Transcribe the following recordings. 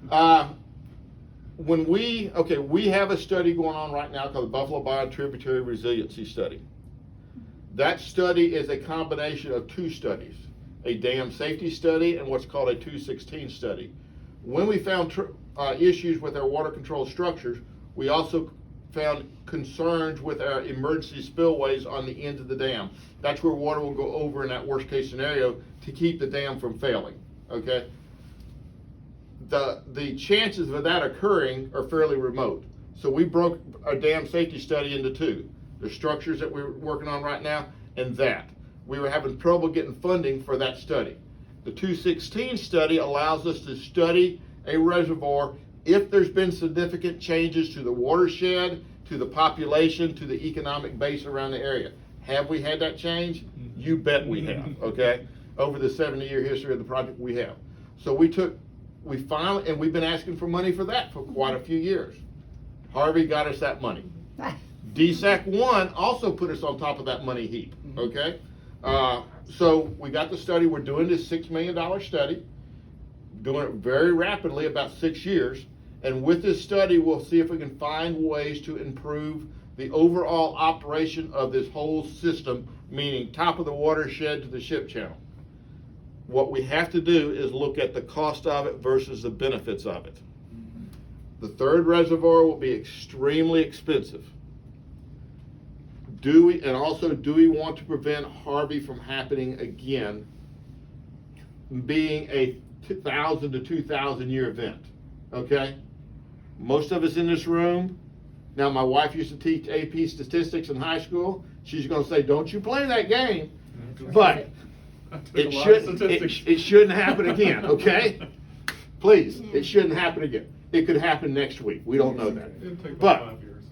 We have a study going on right now called the Buffalo Bayou Tributary Resiliency Study. That study is a combination of two studies, a dam safety study and what's called a 216 study. When we found issues with our water control structures, we also found concerns with our emergency spillways on the ends of the dam. That's where water will go over in that worst case scenario to keep the dam from failing, okay? The chances of that occurring are fairly remote. So we broke our dam safety study into two. The structures that we're working on right now and that. We were having trouble getting funding for that study. The 216 study allows us to study a reservoir if there's been significant changes to the watershed, to the population, to the economic base around the area. Have we had that change? You bet we have, okay? Over the 70-year history of the project, we have. So we finally, and we've been asking for money for that for quite a few years. Harvey got us that money. DSAC 1 also put us on top of that money heap, okay? So we got the study. We're doing this $6 million study, doing it very rapidly, about 6 years. And with this study, we'll see if we can find ways to improve the overall operation of this whole system, meaning top of the watershed to the ship channel. What we have to do is look at the cost of it versus the benefits of it. The third reservoir will be extremely expensive. Do we want to prevent Harvey from happening again, being a 1,000 to 2,000 year event? Okay? Most of us in this room, now my wife used to teach AP statistics in high school. She's going to say, don't you play that game. But it shouldn't happen again, okay? Please, it shouldn't happen again. It could happen next week. We don't know that. It'll take about 5 years.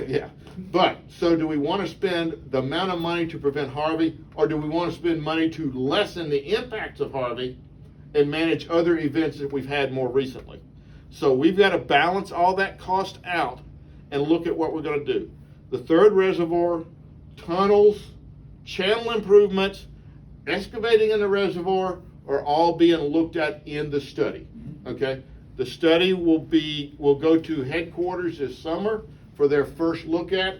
Yeah. But, so do we want to spend the amount of money to prevent Harvey, or do we want to spend money to lessen the impacts of Harvey and manage other events that we've had more recently? So we've got to balance all that cost out and look at what we're going to do. The third reservoir, tunnels, channel improvements, excavating in the reservoir are all being looked at in the study, okay? The study will go to headquarters this summer for their first look at.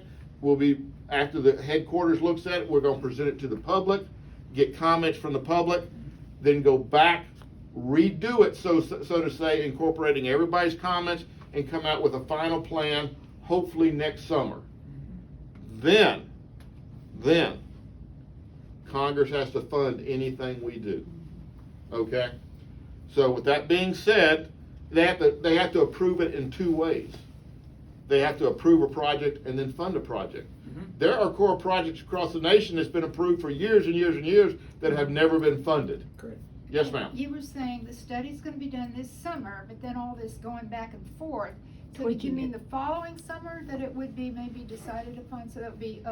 After the headquarters looks at it, we're going to present it to the public, get comments from the public, then go back, redo it, so to say, incorporating everybody's comments, and come out with a final plan, hopefully next summer. Then Congress has to fund anything we do, okay? So with that being said, they have to approve it in two ways. They have to approve a project and then fund a project. There are core projects across the nation that's been approved for years and years and years that have never been funded. Correct. Yes, ma'am. You were saying the study's going to be done this summer, but then all this going back and forth. So did you mean the following summer that it would be maybe decided upon? So that would be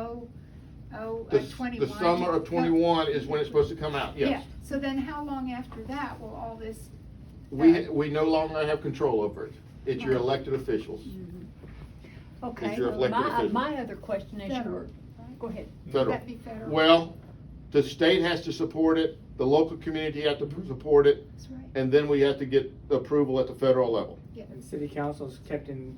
21. The summer of 21 is when it's supposed to come out. Yes. Yeah. So then how long after that will all this? We no longer have control over it. It's your elected officials. Okay, It's your elected officials. my other question is Federal. go ahead. Federal. Would that be federal? Well, the state has to support it, the local community has to support it, That's right. and then we have to get approval at the federal level. And city council's kept in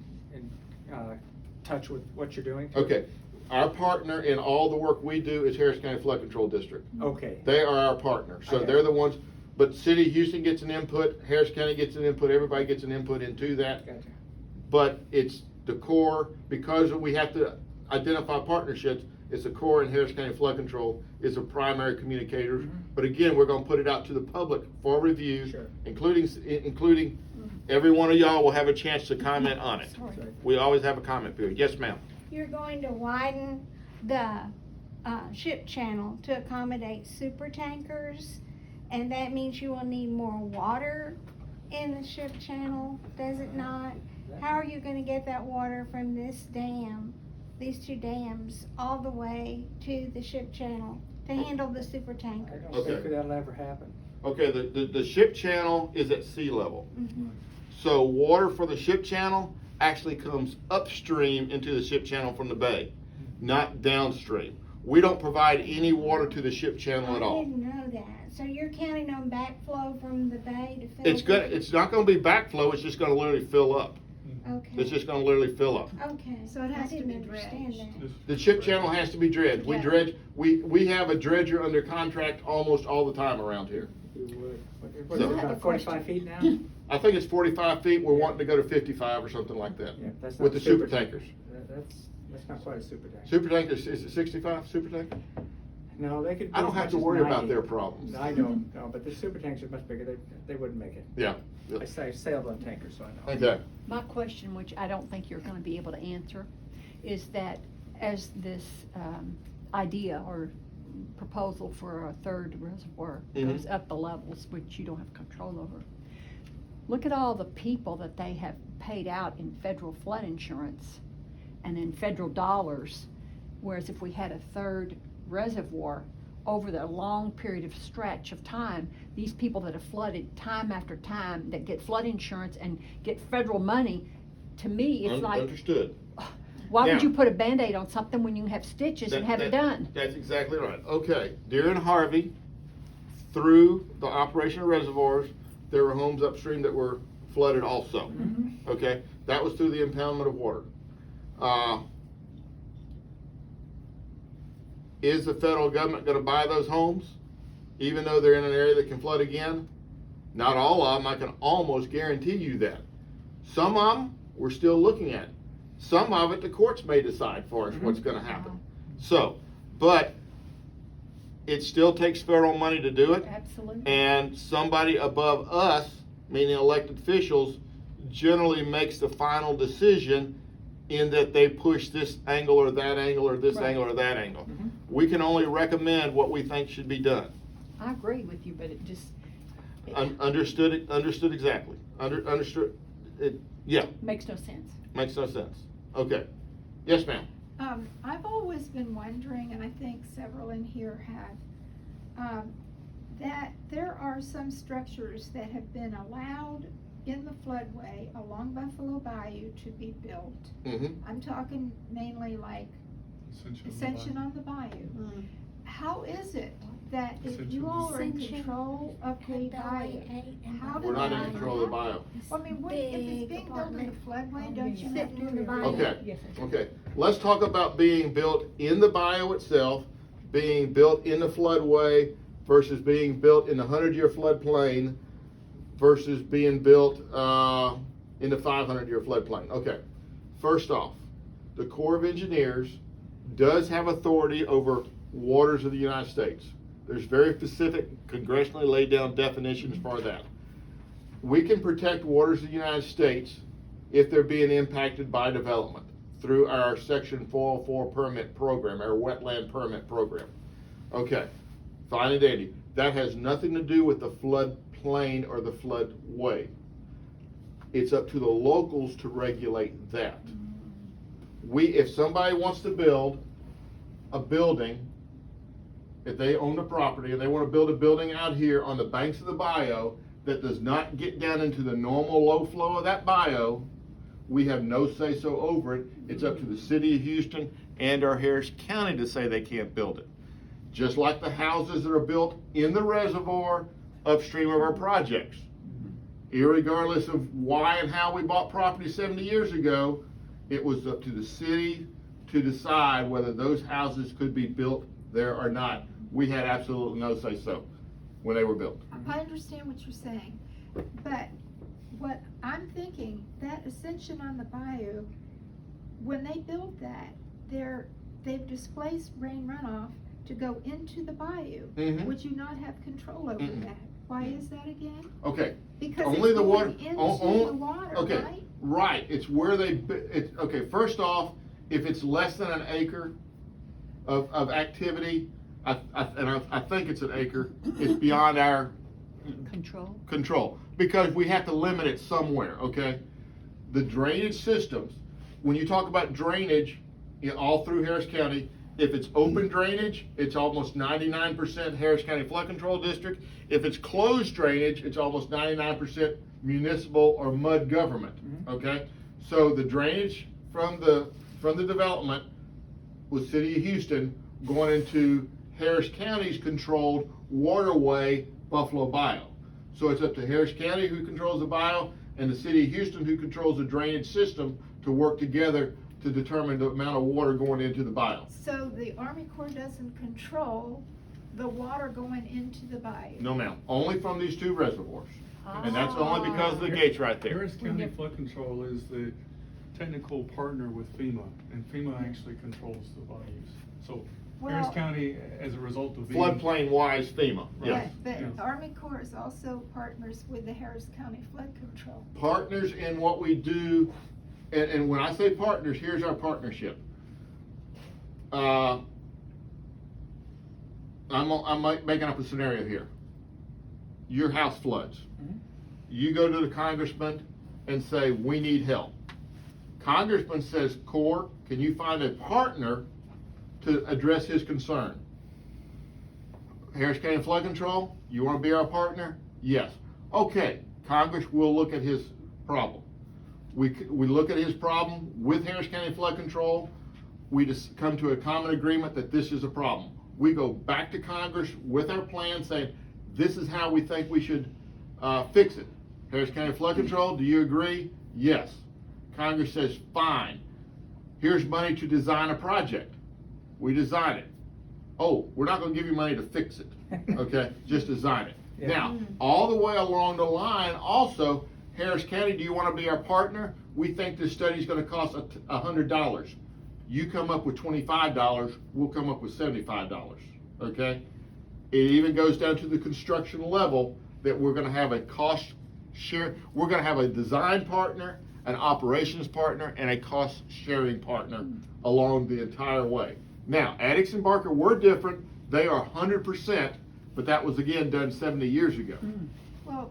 touch with what you're doing? Okay, our partner in all the work we do is Harris County Flood Control District. Okay. They are our partner, so Okay. they're the ones, but City of Houston gets an input, Harris County gets an input, everybody gets an input into that. Gotcha. But it's the Corps, because we have to identify partnerships, it's the Corps and Harris County Flood Control is the primary communicators. But again, we're gonna put it out to the public for review, Sure. including every one of y'all will have a chance to comment on it. Sorry. We always have a comment period. Yes, ma'am. You're going to widen the ship channel to accommodate super tankers, and that means you will need more water in the ship channel, does it not? How are you gonna get that water from this dam, these two dams, all the way to the ship channel to handle the super I tankers? don't think Okay. that'll ever happen. Okay, the ship channel is at sea level. Mhm. So water for the ship channel actually comes upstream into the ship channel from the bay, not downstream. We don't provide any water to the ship channel at I all. didn't know that, So you're counting on backflow from the bay to fill? It's not gonna be backflow, it's just gonna literally fill up. Okay. It's just gonna literally fill up. Okay. So it has I to didn't be understand dredged. that. The chip channel has to be dredged. We Yeah. dredge, we have a dredger under contract almost all the time around here. You would. What So- is it, I have a about 45 feet now? I think it's 45 feet, we're wanting to go to 55 or something like that. Yeah, that's With not the super super tankers. That's not quite a super tanker. Super tankers, is it 65 super tanker? No, they could. I don't be as have much to as worry about 90. their problems. I know, no, but the super tanks are much bigger, they wouldn't make it. Yeah. I sailed on tankers, so I know. Okay. My question, which I don't think you're gonna be able to answer, is that as this, idea or proposal for a third reservoir Mhm. goes up the levels, which you don't have control over, look at all the people that they have paid out in federal flood insurance and in federal dollars, whereas if we had a third reservoir over the long period of stretch of time, these people that have flooded time after time, that get flood insurance and get federal money, to me, it's like, Understood. why would Now- you put a Band-Aid on something when you can have stitches and have it done? That's exactly right. Okay, during Harvey, through the operation of reservoirs, there were homes upstream that were flooded also. Mm-hmm. Okay, that was through the impoundment of water. Is the federal government gonna buy those homes, even though they're in an area that can flood again? Not all of them, I can almost guarantee you that. Some of them, we're still looking at. Some of it, the courts may decide for us what's gonna happen. So, but it still takes federal money to do it. Absolutely. And somebody above us, meaning elected officials, generally makes the final decision in that they push this angle or that angle or this Right. angle or that angle. Mhm. We can only recommend what we think should be done. I agree with you, but it just, Understood exactly. Understood it, yeah, makes no sense. makes no sense. Okay. Yes, ma'am. I've always been wondering, and I think several in here have, that there are some structures that have been allowed in the floodway along Buffalo Bayou to be built. Mm-hmm. I'm talking mainly like Ascension on the Bayou. How is it that if you all are in Ascension, control of the bayou, how We're did not in that control of the happen? bio. I mean, if it's Big being built in the apartment. floodway, don't you have Sitting in the to? bayou. Okay. Yes, I do. Okay, let's talk about being built in the bayou itself, being built in the floodway versus being built in the 100-year floodplain versus being built in the 500-year floodplain. Okay, first off, the Corps of Engineers does have authority over waters of the United States. There's very specific congressionally laid down definitions for that. We can protect waters of the United States if they're being impacted by development through our Section 404 permit program, our wetland permit program. Okay, fine and dandy. That has nothing to do with the floodplain or the floodway. It's up to the locals to regulate that. If somebody wants to build a building, if they own the property and they want to build a building out here on the banks of the bayou that does not get down into the normal low flow of that bayou, we have no say-so over it. It's up to the city of Houston and our Harris County to say they can't build it. Just like the houses that are built in the reservoir upstream of our projects. Irregardless of why and how we bought property 70 years ago, it was up to the city to decide whether those houses could be built there or not. We had absolutely no say-so when they were built. I understand what you're saying, but what I'm thinking, that Ascension on the Bayou, when they built that, they've displaced rain runoff to go into the bayou. Mhm. Would you not have control over Mm-mm. that? Why is that again? Okay, Because only it's the water. going into on- the water, okay, right? right. It's where okay, first off, if it's less than an acre of activity, I think it's an acre, it's beyond our control, because we have to limit it somewhere, okay? The drainage systems, when you talk about drainage, all through Harris County, if it's open drainage, it's almost 99% Harris County Flood Control District. If it's closed drainage, it's almost 99% municipal or MUD government, okay? So the drainage from the development with City of Houston going into Harris County's controlled waterway Buffalo Bio. So it's up to Harris County, who controls the bio, and the city of Houston, who controls the drainage system, to work together to determine the amount of water going into the bio. So the Army Corps doesn't control the water going into the bayou? No, ma'am, only from these two reservoirs. And that's only because of the gates right there. Harris County Flood Control is the technical partner with FEMA, and FEMA actually controls the bayous. So Harris Well- County, as a result of being. Floodplain wise FEMA, yes. But Yes. Army Corps is also partners with the Harris County Flood Control. Partners in what we do, and when I say partners, here's our partnership. I'm making up a scenario here. Your house floods. You go to the congressman and say, we need help. Congressman says, Corps, can you find a partner to address his concern? Harris County Flood Control, you wanna be our partner? Yes. Okay, Congress will look at his problem. We look at his problem with Harris County Flood Control. We just come to a common agreement that this is a problem. We go back to Congress with our plan saying, this is how we think we should fix it. Harris County Flood Control, do you agree? Yes. Congress says, fine. Here's money to design a project. We design it. Oh, we're not gonna give you money to fix it, okay? Just design it. Yeah. Now, all the way along the line, also, Harris County, do you wanna be our partner? We think this study's gonna cost $100. You come up with $25, we'll come up with $75, okay? It even goes down to the construction level that we're gonna have a cost share, we're gonna have a design partner, an operations partner, and a cost sharing partner along the entire way. Now, Addicks and Barker were different, they are 100%, but that was again done 70 years ago. Well,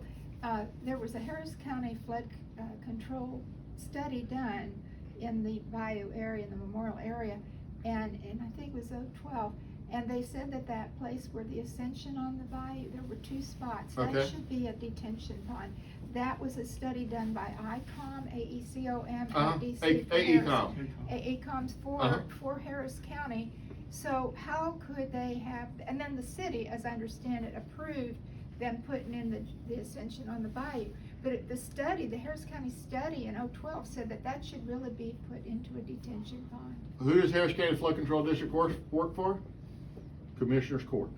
there was a Harris County flood control study done in the bayou area, in the Memorial area, and I think it was 2012. And they said that that place where the ascension on the bayou, there were two spots. Okay. That should be a detention pond. That was a study done by ICOM, AECOM, ADC. AECOM. AECOM's for Harris County. So how could they have, and then the city, as I understand it, approved them putting in the ascension on the bayou. But the study, the Harris County study in 2012 said that that should really be put into a detention pond. Who does Harris County Flood Control District work for? Commissioner's Court.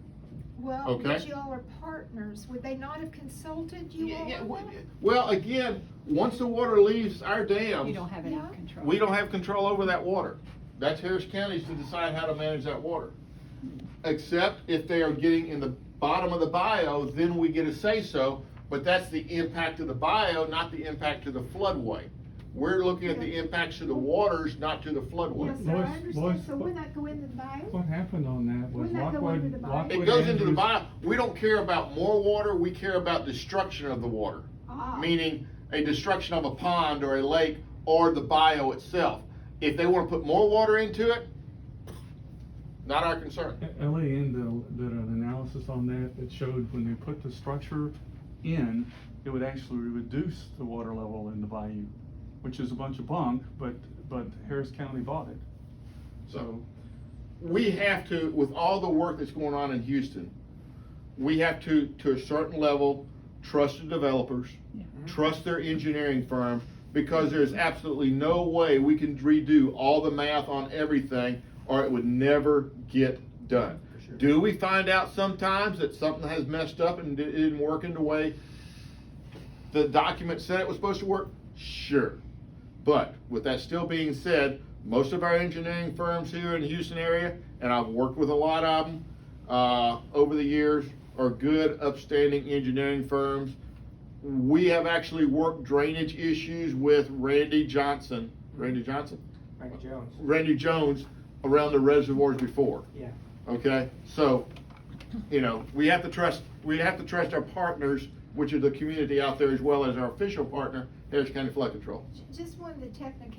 Well, Okay. but you all are partners. Would they not have consulted you all on that? Well, again, once the water leaves our dams, You don't have any Yeah. control. we don't have control over that water. That's Harris County's to decide how to manage that water. Except if they are getting in the bottom of the bio, then we get a say-so, but that's the impact to the bio, not the impact to the floodway. We're looking at the impacts to the waters, not to the floodway. Yes, sir, I Lois, understand. So wouldn't that go into the bayou? What happened on that was Wouldn't that go into Lockwood. the bayou? Lockwood It goes into the Andrews- bio. We don't care about more water, we care about destruction of the water. Ah. Meaning a destruction of a pond or a lake or the bio itself. If they wanna put more water into it, not our concern. LAN did an analysis on that showed when they put the structure in, it would actually reduce the water level in the bayou, which is a bunch of bunk, but Harris County bought it. So, We have to, with all the work that's going on in Houston, we have to a certain level, trust the developers, trust their engineering firm, because there's absolutely no way we can redo all the math on everything, or it would never get done. Do we find out sometimes that something has messed up and it didn't work in the way the document said it was supposed to work? Sure. But with that still being said, most of our engineering firms here in the Houston area, and I've worked with a lot of them over the years, are good, upstanding engineering firms. We have actually worked drainage issues with Randy Johnson. Randy Johnson? Randy Jones. Randy Jones around the reservoirs before. Yeah. Okay, so, you know, we have to trust our partners, which are the community out there, as well as our official partner, Harris County Flood Control. Just one of the technicalities